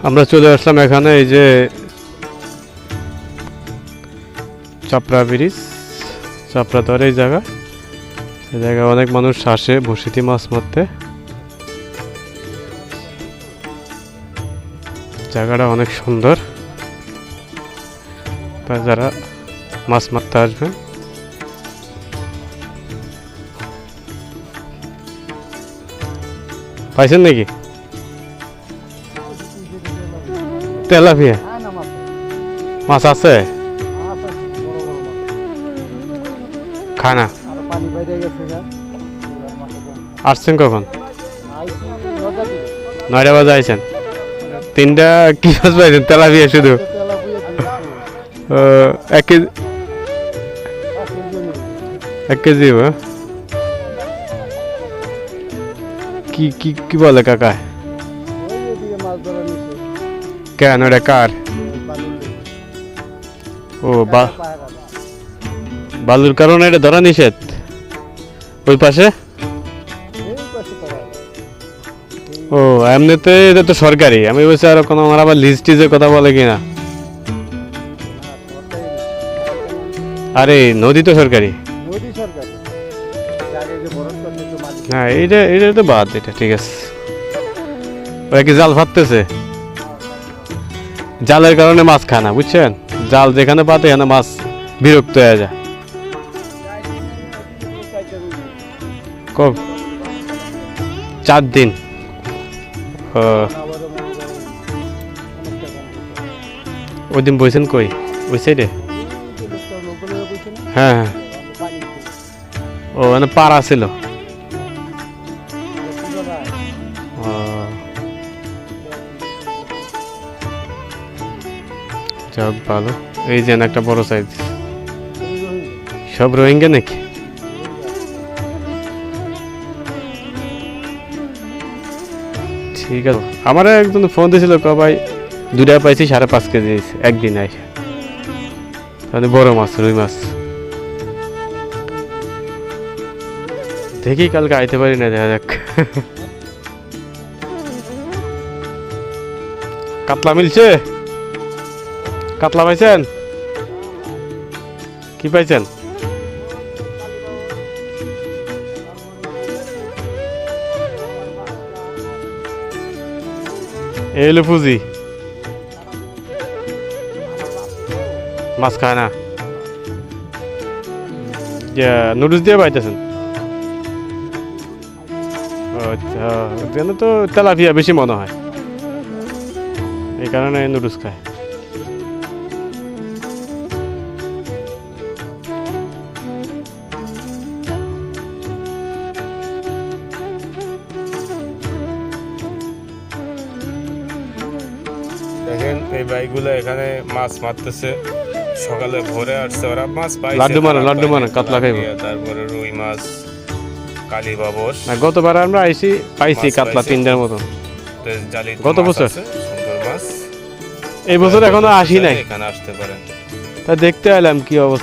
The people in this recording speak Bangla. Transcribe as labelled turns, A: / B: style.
A: আমরা চলে আসলাম এখানে, এই যে চাপড়া ব্রিজ, চাপড়া তো এই জায়গায় অনেক মানুষ আসে বসিতি মাছ মারতে। জায়গাটা অনেক সুন্দর, যারা মাছ মারতে আসবেন। পাইছেন নাকি তেলাপিয়া মাছ? আছে খানা। আসছেন কখন? 9টা বাজে আইছেন। 3টা কি মাছ পাইছেন? তেলাপিয়া শুধু? 1 কেজি? 1 কেজি? কি কি কি বলে কাকা? কেন, ওটা কার? ও বালুর কারণে এটা ধরা নিষেধ ওই পাশে? ও এমনিতে এটা তো সরকারি। আমি বলছি আর কোনো আমার আবার লিজ টিজের কথা বলে কিনা। আরে নদী তো সরকারি। হ্যাঁ এটা তো বাদ, এটা ঠিক আছে। ওরা কি জাল ফাটতেছে? জালের কারণে মাছ খায় না, বুঝছেন? জাল যেখানে পাতে এখানে মাছ বিরক্ত হয়ে যায়। 4 দিন? ওই দিন বইছেন কই? ওই সাইডে? হ্যাঁ হ্যাঁ। ও মানে পাড়া ছিল। যাক ভালো। এই যে একটা বড় সাইজ। সব রোহিঙ্গা নাকি? ঠিক আছে। আমার একজন ফোন দিয়েছিল, ভাই 2টা পাইছি 5.5 কেজি একদিন আইসে। তাহলে বড় মাছ, রুই মাছ। দেখি কালকে আইতে পারি না, দেখা যাক। কাতলা মিলছে? কাতলা পাইছেন? কি পাইছেন? এলো পুঁজি। মাছ খায় না? নুডলস দিয়ে পাইতেছেন? আচ্ছা, তো তেলাপিয়া বেশি মনে হয়, এই কারণে নুডলস খায়। দেখেন এই ভাইগুলো এখানে মাছ মারতেছে। সকালে ভোরে আসছে ওরা, মাছ পাইছে। লাড্ডু মারা কাতলা খাইব। তারপরে রুই মাছ, কালী বাবস। গতবার আমরা পাইছি কাতলা 3টার মতো গত বছর। সুন্দর মাছ। এই বছর এখনো আসি নাই। এখানে আসতে পারেন। তা দেখতে এলাম কি অবস্থা।